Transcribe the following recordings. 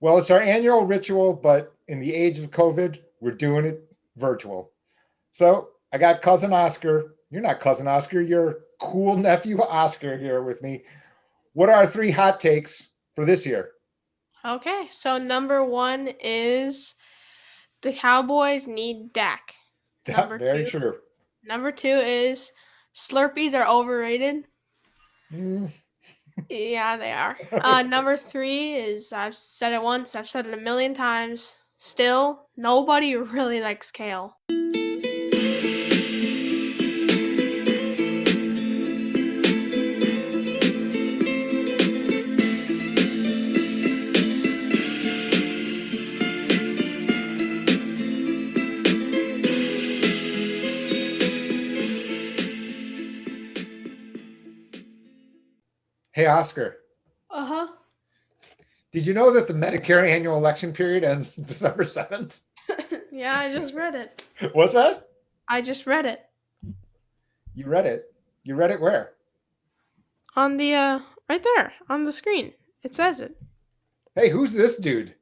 Well, it's our annual ritual, but in the age of COVID, we're doing it virtual. So I got cousin Oscar. You're not cousin Oscar. You're cool nephew Oscar here with me. What are our three hot takes for this year? Okay, so number one is the Cowboys need Dak. Number Very two, true. number two is Slurpees are overrated. Mm, Yeah, they are. Number three is I've said it once, I've said it a million times. Still, nobody really likes kale. Hey, Oscar, Uh huh. did you know that the Medicare annual election period ends December 7th? Yeah, I just read it. What's that? I just read it You read it. You read it where? on the right there on the screen. It says it. Hey, who's this dude?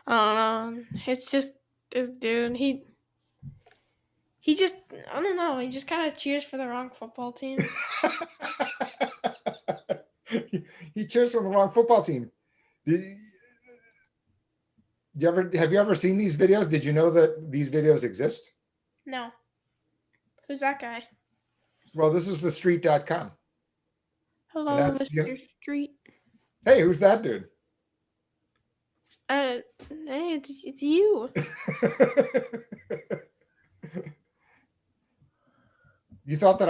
I don't know. It's just this dude. He just I don't know. He just kind of cheers for the wrong football team. He cheers from the wrong football team. Did have you ever seen these videos? Did you know that these videos exist? No, who's that guy? Well, this is the street.com. And Hello, that's Mr. Street. hey, who's that dude? Uh, hey, it's you. You thought that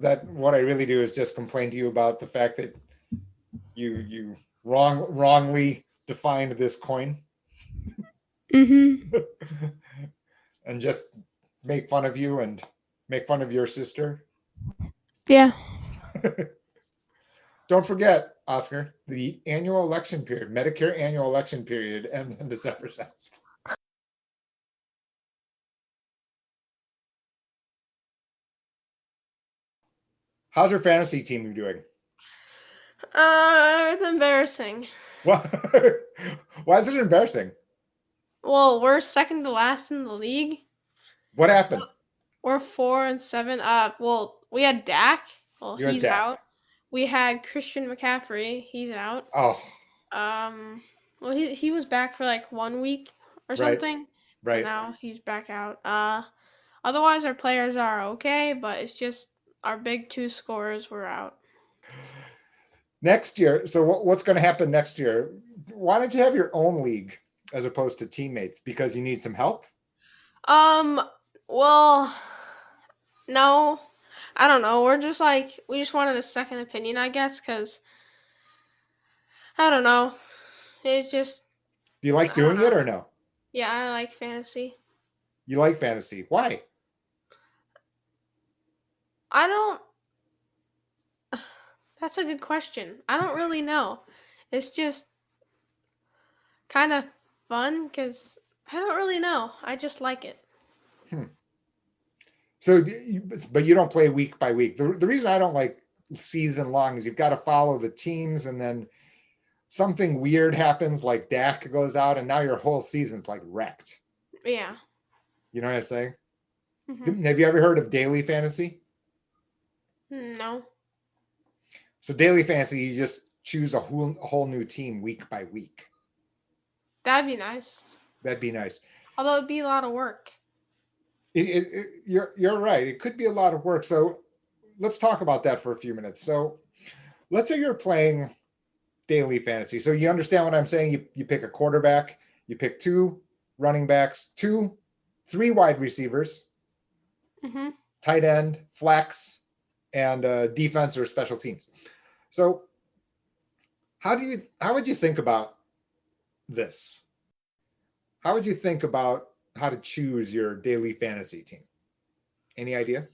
that what I really do is just complain to you about the fact that you wrongly defined this coin Mm-hmm. and just make fun of you and make fun of your sister. Yeah. Don't forget, Oscar, the annual election period, Medicare annual election period ends on December 7th. How's your fantasy team doing? It's embarrassing. Why, why is it embarrassing? Well, we're second to last in the league. What happened? We're 4-7. Well, we had Dak. Well, You had he's Dak. out. We had Christian McCaffrey. He's out. Oh, Um, well, he was back for like 1 week or right, something, but right. now he's back out. Otherwise our players are okay, but it's just our big two scorers were out. Next year, so what's going to happen next year? Why don't you have your own league as opposed to teammates? Because you need some help? Um, well, no, I don't know. We just wanted a second opinion, I guess, because I don't know. It's just Do you like I don't doing it know. or no? Yeah, I like fantasy. You like fantasy. Why? I don't. That's a good question. I don't really know. It's just kind of fun because I don't really know. I just like it. Hmm. So, but you don't play week by week. The reason I don't like season long is you've got to follow the teams, and then something weird happens, like Dak goes out, and now your whole season's like wrecked. Yeah. You know what I'm saying? Hmm. Have you ever heard of daily fantasy? No. So daily fantasy, you just choose a whole new team week by week. That'd be nice. That'd be nice. Although it'd be a lot of work. You're right. It could be a lot of work. So let's talk about that for a few minutes. So let's say you're playing daily fantasy. So you understand what I'm saying? You pick a quarterback, you pick two running backs, three wide receivers, Hmm. tight end, flex, and defense or special teams. So how would you think about this? How would you think about how to choose your daily fantasy team? Any idea?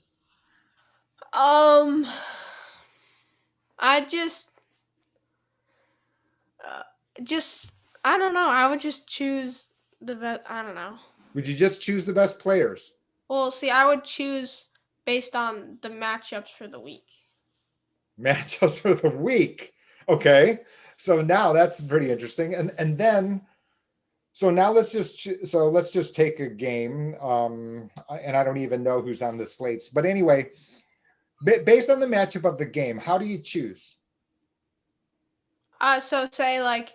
Um, I uh, just, I don't know. I would just choose the best. I don't know. Would you just choose the best players? Well, see, I would choose based on the matchups for the week. Matchups for the week. Okay. So now that's pretty interesting. And then so now let's just take a game. And I don't even know who's on the slates. But anyway, based on the matchup of the game, how do you choose? So say like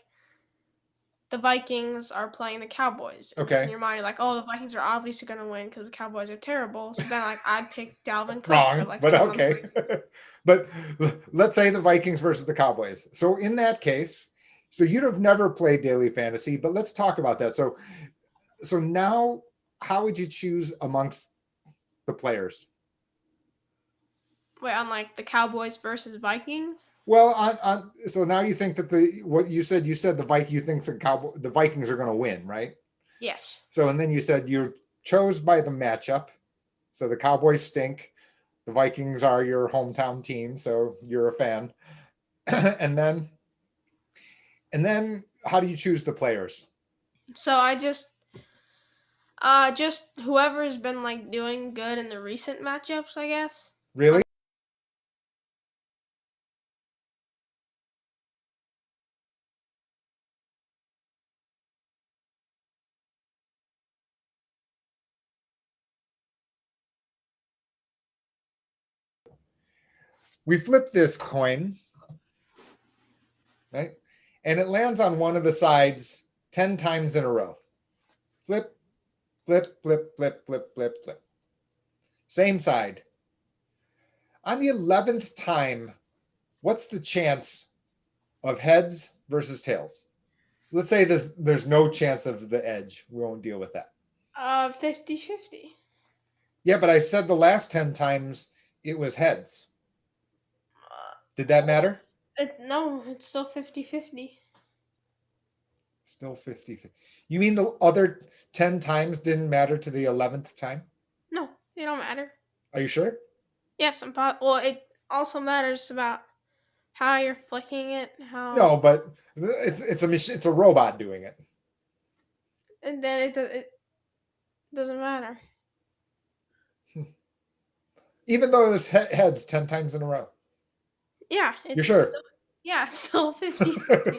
the Vikings are playing the Cowboys. And just in Okay. your mind, you're like, oh, the Vikings are obviously going to win because the Cowboys are terrible. So then, like, I'd pick Dalvin Cook or Wrong, like but someone on the okay. Vikings. But let's say the Vikings versus the Cowboys. So in that case, so you'd have never played daily fantasy, but let's talk about that. So now, how would you choose amongst the players? Wait, on like the Cowboys versus Vikings? Well, on so now you think that what you said you think the Vikings are going to win, right? Yes. So and then you said you chose by the matchup. So the Cowboys stink. The Vikings are your hometown team, so you're a fan. and then how do you choose the players? So I just whoever's been like doing good in the recent matchups, I guess. Really? We flip this coin, right? And it lands on one of the sides 10 times in a row. Flip, flip, flip, flip, flip, flip, flip. Same side. On the 11th time, what's the chance of heads versus tails? Let's say there's no chance of the edge. We won't deal with that. 50-50. Yeah, but I said the last 10 times it was heads. Did that matter? No, it's still 50-50. Still 50. You mean the other 10 times didn't matter to the 11th time? No, they don't matter. Are you sure? Yes, well, it also matters about how you're flicking it, No, how, but it's a machine, it's a robot doing it. and then it doesn't matter. Even though it's heads 10 times in a row. Yeah, You're it's sure? still, yeah, it's still 50-50.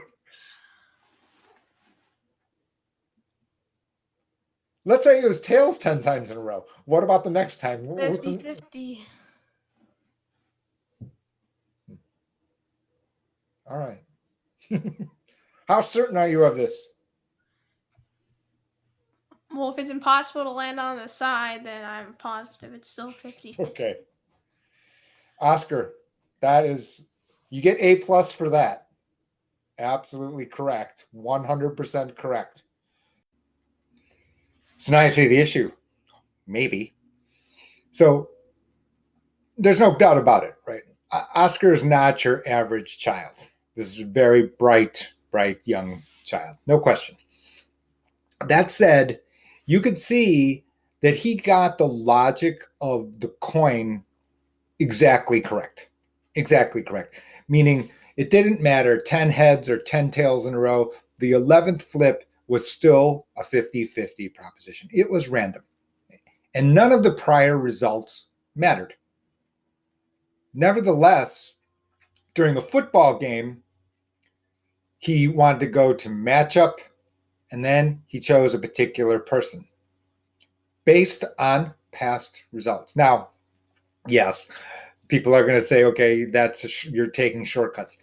Let's say it was tails 10 times in a row. What about the next time? 50-50. All right. How certain are you of this? Well, if it's impossible to land on the side, then I'm positive it's still 50-50. Okay. Oscar, that is, you get A plus for that. Absolutely correct. 100% correct. So now I see the issue. Maybe. So there's no doubt about it, right? Oscar is not your average child. This is a very bright, young child. No question. That said, you could see that he got the logic of the coin exactly correct. Exactly correct. Meaning it didn't matter 10 heads or 10 tails in a row. The 11th flip was still a 50-50 proposition. It was random. And none of the prior results mattered. Nevertheless, during a football game, he wanted to go to matchup, and then he chose a particular person based on past results. Now, yes, people are going to say, okay, you're taking shortcuts.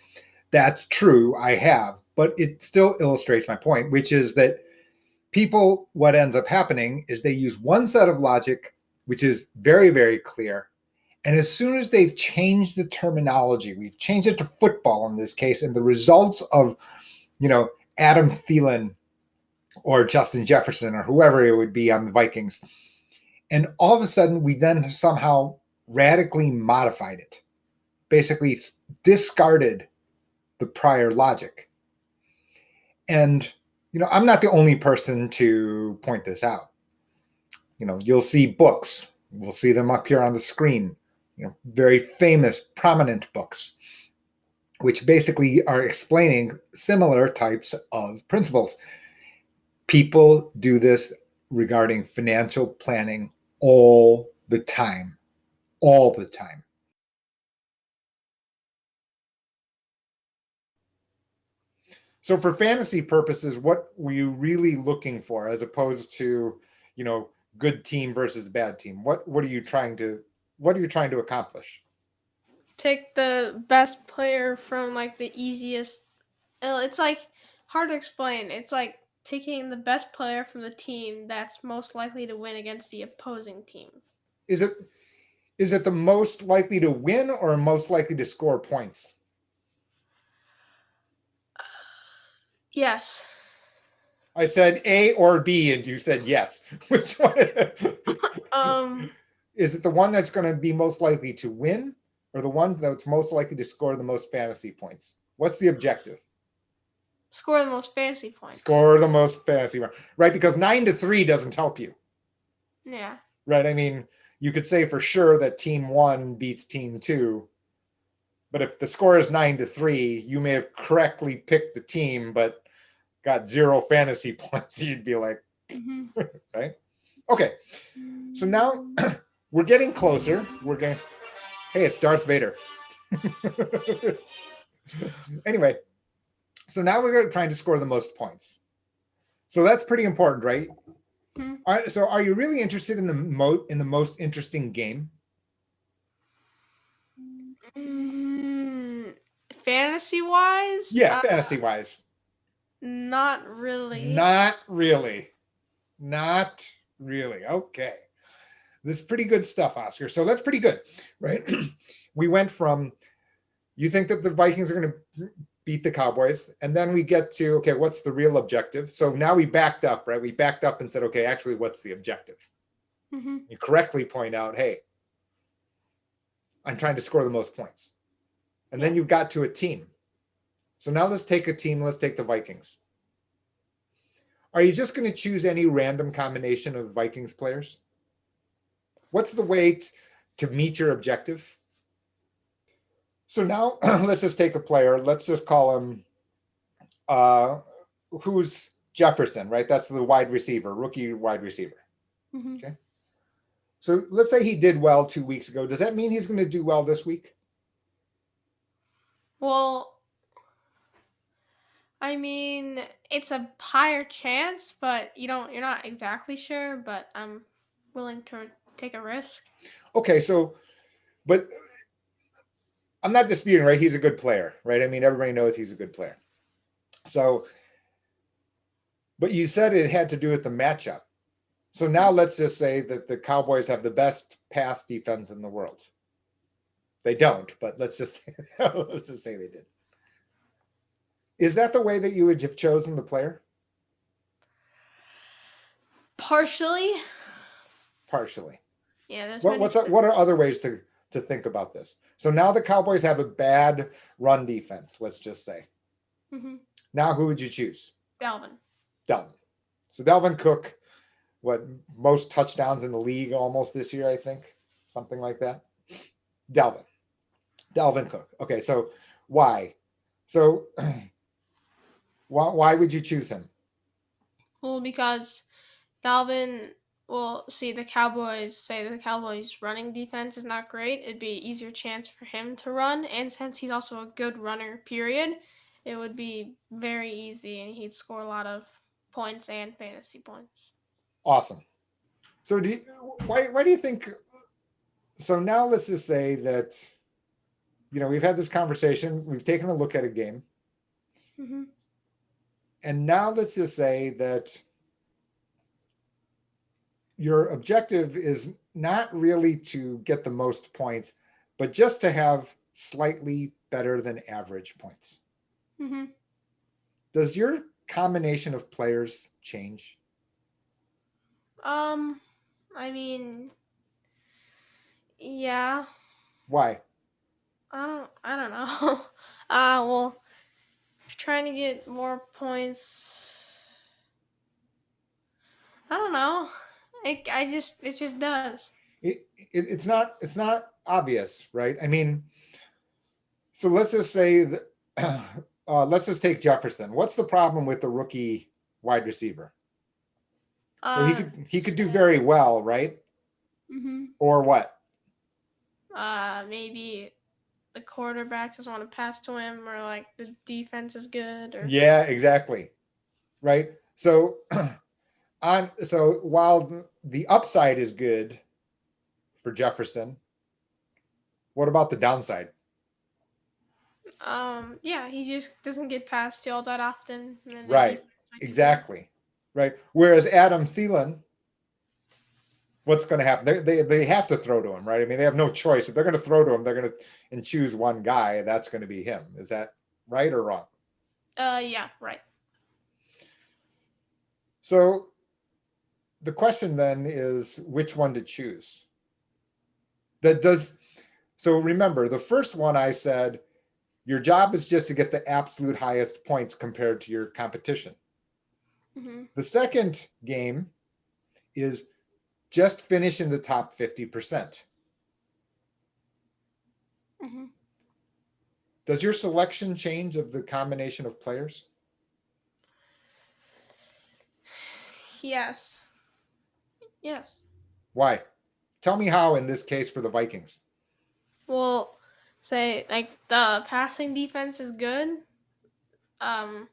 That's true, I have, but it still illustrates my point, which is that what ends up happening is they use one set of logic, which is very, very clear. And as soon as they've changed the terminology, we've changed it to football in this case, and the results of, Adam Thielen or Justin Jefferson or whoever it would be on the Vikings. And all of a sudden, we then somehow radically modified it, basically discarded the prior logic. And, I'm not the only person to point this out. You'll see books. We'll see them up here on the screen, very famous, prominent books, which basically are explaining similar types of principles. People do this regarding financial planning all the time. All the time. So for fantasy purposes, what were you really looking for as opposed to, good team versus bad team? What are you trying to accomplish? Pick the best player from like the easiest. It's like hard to explain. It's like picking the best player from the team that's most likely to win against the opposing team. Is it the most likely to win or most likely to score points? Yes. I said A or B, and you said yes. Which one? Um. Is it the one that's going to be most likely to win, or the one that's most likely to score the most fantasy points? What's the objective? Score the most fantasy points. Score the most fantasy, right? Because 9-3 doesn't help you. Yeah. Right. I mean, you could say for sure that team 1 beats team 2, but if the score is 9-3, you may have correctly picked the team, but got 0 fantasy points. You'd be like, right? Okay. So now we're getting closer. Hey, it's Darth Vader. Anyway, so now we're trying to score the most points. So that's pretty important, right? All right, so are you really interested in the most interesting game? Fantasy wise? Yeah, fantasy wise. Not really. Not really. Okay. This is pretty good stuff, Oscar. So that's pretty good, right? We went from, you think that the Vikings are going to beat the Cowboys, and then we get to, okay, what's the real objective? So now we backed up, right? We backed up and said, okay, actually, what's the objective? You correctly point out, hey, I'm trying to score the most points. And then you've got to a team. So now let's take a team. Let's take the Vikings. Are you just going to choose any random combination of Vikings players? What's the way to meet your objective? So now let's just take a player. Let's just call him, who's Jefferson, right? That's the wide receiver, rookie wide receiver. Okay. So let's say he did well 2 weeks ago. Does that mean he's going to do well this week? Well, I mean, it's a higher chance, but you're not exactly sure, but I'm willing to take a risk. Okay, so, but I'm not disputing, right? He's a good player, right? I mean, everybody knows he's a good player. So, but you said it had to do with the matchup. So now let's just say that the Cowboys have the best pass defense in the world. They don't, but let's just say they did. Is that the way that you would have chosen the player? Partially. Yeah. What are other ways to think about this? So now the Cowboys have a bad run defense, let's just say. Now who would you choose? Dalvin. So Dalvin Cook, most touchdowns in the league almost this year, I think. Something like that. Dalvin Cook. Okay, so why? So why would you choose him? Well, because Dalvin will see the Cowboys running defense is not great. It'd be an easier chance for him to run, and since he's also a good runner, period, it would be very easy, and he'd score a lot of points and fantasy points. Awesome. So why do you think? So now let's just say that, we've had this conversation. We've taken a look at a game. And now let's just say that your objective is not really to get the most points, but just to have slightly better than average points. Does your combination of players change? I mean, yeah. Why? I don't know. Well, trying to get more points. I don't know. It just does. It's not obvious, right? I mean, so let's just say that let's just take Jefferson. What's the problem with the rookie wide receiver? So he could do very well, right? Or what? Maybe the quarterback doesn't want to pass to him, or like the defense is good, or Yeah, exactly. Right. So while the upside is good for Jefferson, what about the downside? yeah, he just doesn't get passed to all that often, and then the Right. defense might be good. Exactly. Right. Whereas Adam Thielen, what's going to happen? They have to throw to him, right? I mean, they have no choice. If they're going to throw to him, they're going to and choose one guy. That's going to be him. Is that right or wrong? Yeah, right. So the question then is which one to choose. So remember, the first one I said, your job is just to get the absolute highest points compared to your competition. Mm-hmm. The second game is just finish in the top 50%. Mm-hmm. Does your selection change of the combination of players? Yes. Yes. Why? Tell me how in this case for the Vikings. Well, say like the passing defense is good, but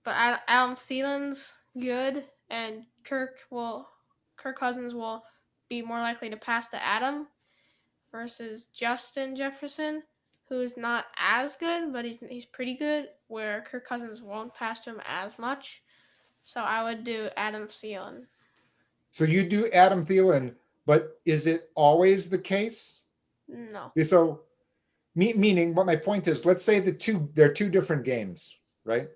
Adam Thielen's good, and Kirk Cousins will be more likely to pass to Adam versus Justin Jefferson, who's not as good, but he's pretty good. Where Kirk Cousins won't pass to him as much, so I would do Adam Thielen. So you do Adam Thielen, but is it always the case? No. So meaning what my point is, let's say they're two different games, right?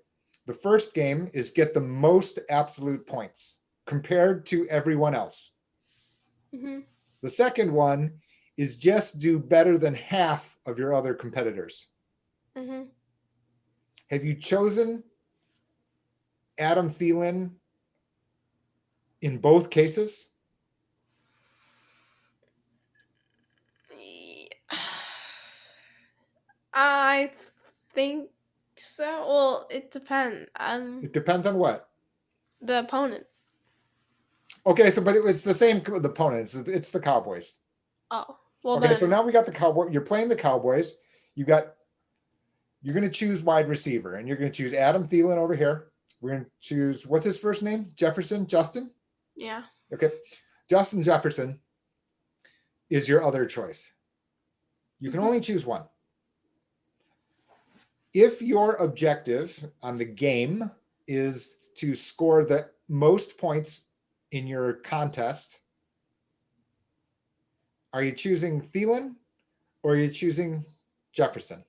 The first game is get the most absolute points compared to everyone else. Mm-hmm. The second one is just do better than half of your other competitors. Mm-hmm. Have you chosen Adam Thielen in both cases? I think so. Well, it depends. It depends on what. The opponent. Okay, so but it's the same with the opponents. It's the Cowboys. Oh, well Okay, then. so now we got the Cowboy. You're playing the Cowboys. You're going to choose wide receiver, and you're going to choose Adam Thielen over here. We're going to choose, what's his first name? Jefferson? Justin? Yeah. Okay. Justin Jefferson is your other choice. You can only choose one. If your objective on the game is to score the most points in your contest, are you choosing Thielen or are you choosing Jefferson?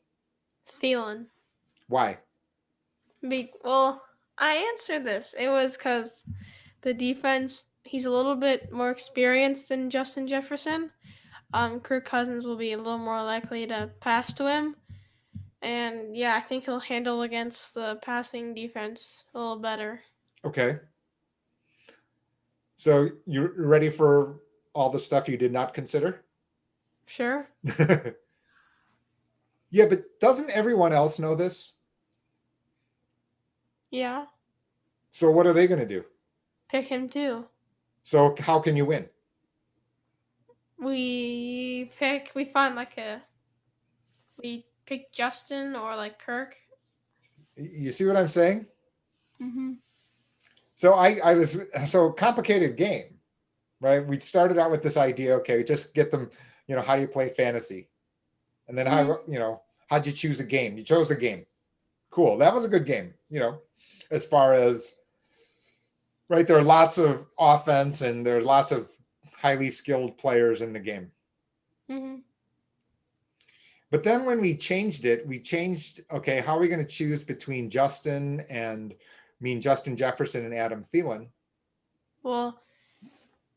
Thielen. Why? Well, I answered this. It was because the defense, he's a little bit more experienced than Justin Jefferson. Kirk Cousins will be a little more likely to pass to him. And yeah, I think he'll handle against the passing defense a little better. Okay. So you're ready for all the stuff you did not consider? Sure. Yeah, but doesn't everyone else know this? Yeah. So what are they going to do? Pick him too. So how can you win? We pick Justin or like Kirk. You see what I'm saying? Mm-hmm. So I was so complicated game, right? We started out with this idea, okay, just get them, how do you play fantasy? And then how'd you choose a game? You chose a game. Cool. That was a good game, as far as, right, there are lots of offense and there are lots of highly skilled players in the game. Mm-hmm. But then when we changed it, okay, how are we going to choose between Justin Jefferson and Adam Thielen? Well,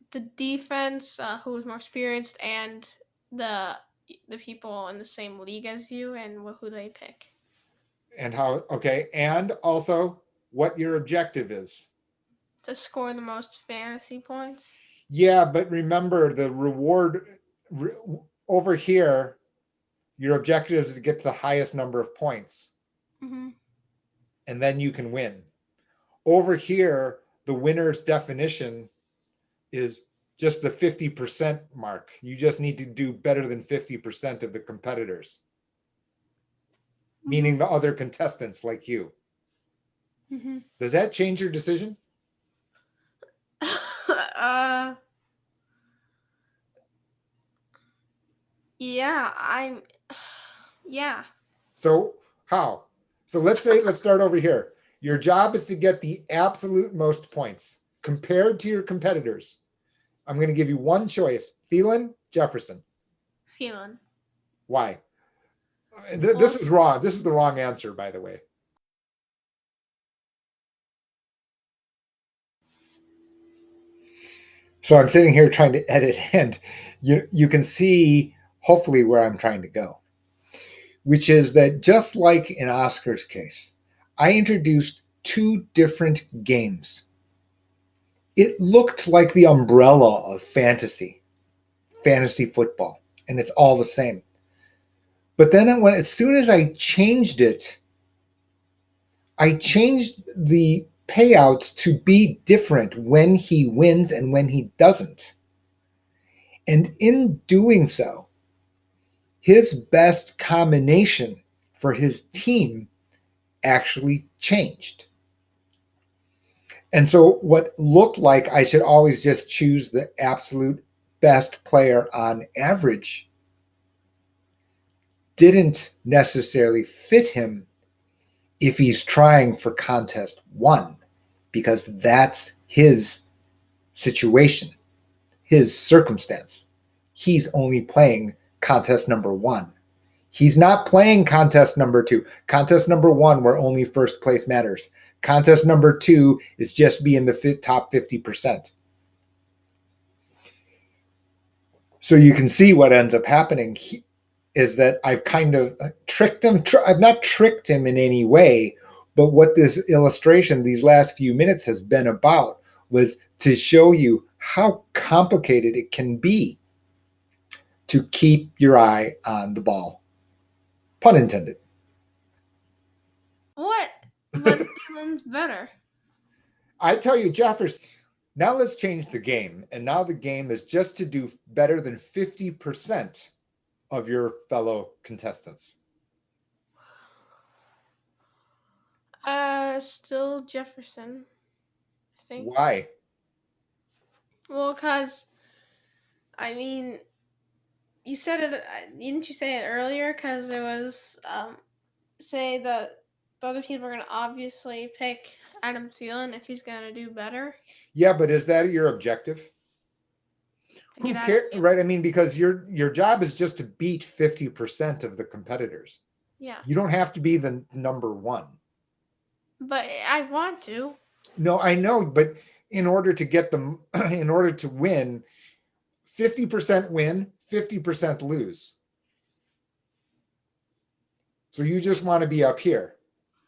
the defense, who is more experienced, and the people in the same league as you, and who they pick. And and also what your objective is. To score the most fantasy points. Yeah, but remember the reward over here, your objective is to get to the highest number of points. Mm-hmm. And then you can win. Over here, the winner's definition is just the 50% mark. You just need to do better than 50% of the competitors. meaning the other contestants like you. Mm-hmm. Does that change your decision? Yeah, yeah. So how? So let's start over here. Your job is to get the absolute most points compared to your competitors. I'm going to give you one choice: Thielen, Jefferson. Feeling. Why? Well, This is wrong. This is the wrong answer, by the way. So I'm sitting here trying to edit, and you can see hopefully where I'm trying to go, which is that just like in Oscar's case, I introduced two different games. It looked like the umbrella of fantasy football, and it's all the same. But then as soon as I changed it, I changed the payouts to be different when he wins and when he doesn't. And in doing so, his best combination for his team actually changed. And so what looked like I should always just choose the absolute best player on average didn't necessarily fit him if he's trying for contest one, because that's his situation, his circumstance. He's only playing contest number one. He's not playing contest number two. Contest number one, where only first place matters. Contest number two is just be in the top 50%. So you can see what ends up happening is that I've kind of tricked him. I've not tricked him in any way, but what this illustration, these last few minutes, has been about was to show you how complicated it can be to keep your eye on the ball. Pun intended. what? But feeling's better. I tell you, Jefferson. Now let's change the game. And now the game is just to do better than 50% of your fellow contestants. Still Jefferson, I think. Why? Well, cause I mean, you said it. Didn't you say it earlier? Cause it was say that the other people are gonna obviously pick Adam Thielen if he's gonna do better Yeah, but is that your objective? to Who get Adam cares, Thielen. right? I mean, because your job is just to beat 50% of the competitors. Yeah, You don't have to be the number one. but I want to. No, I know, but in order to get them, in order to win, 50% win, 50% lose. So you just want to be up here.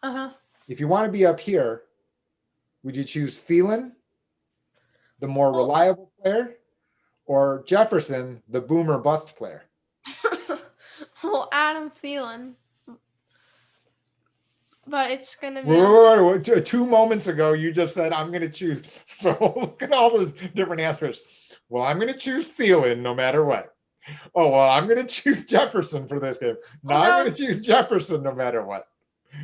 Uh-huh. If you want to be up here, would you choose Thielen, the more Well, reliable player, or Jefferson, the boomer bust player? well, Adam Thielen, but it's gonna be on. Wait. 2 moments ago, you just said, I'm going to choose. So look at all those different answers. Well, I'm going to choose Thielen no matter what. Oh, well, I'm going to choose Jefferson for this game. Well, Now I'm going to choose Jefferson no matter what.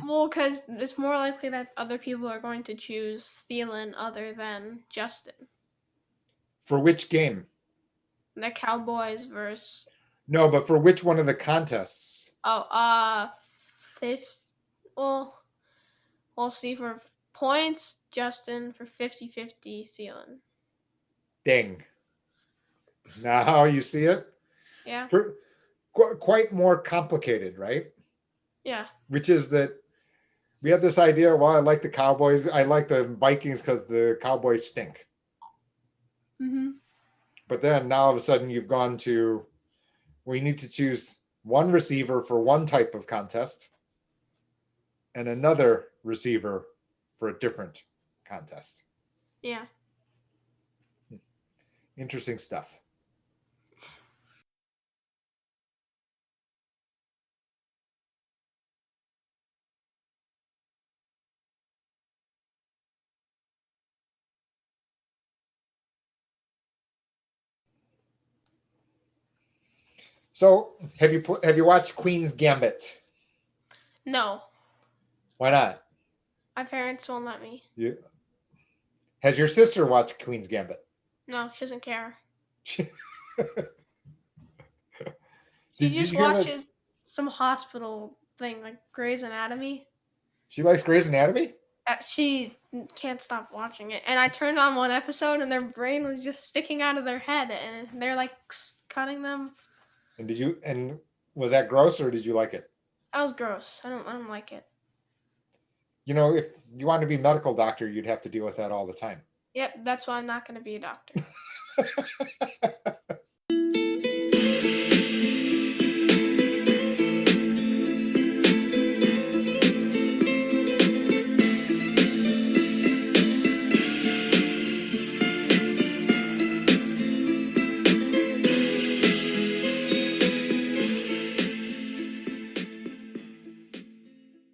well, because it's more likely that other people are going to choose Thielen other than Justin. For which game? The Cowboys versus No, but for which one of the contests? fifth. Well, we'll see for points. Justin for 50-50 Thielen. Ding. Now you see it? Yeah. Quite more complicated, right? Yeah. Which is that we have this idea, well, I like the Cowboys. I like the Vikings because the Cowboys stink. Mm-hmm. But then now all of a sudden you've gone to, we need to choose one receiver for one type of contest and another receiver for a different contest. Yeah. Interesting stuff. So have you watched Queen's Gambit? No, Why not? my parents won't let me. You, has your sister watched Queen's Gambit? No, she doesn't care. Did She you just hear that watches some hospital thing like Grey's Anatomy. she likes Grey's Anatomy? She can't stop watching it. And I turned on one episode and their brain was just sticking out of their head and they're like cutting them. And was that gross or did you like it? That was gross. I don't like it. You know, if you wanted to be a medical doctor, you'd have to deal with that all the time. Yep, that's why I'm not going to be a doctor.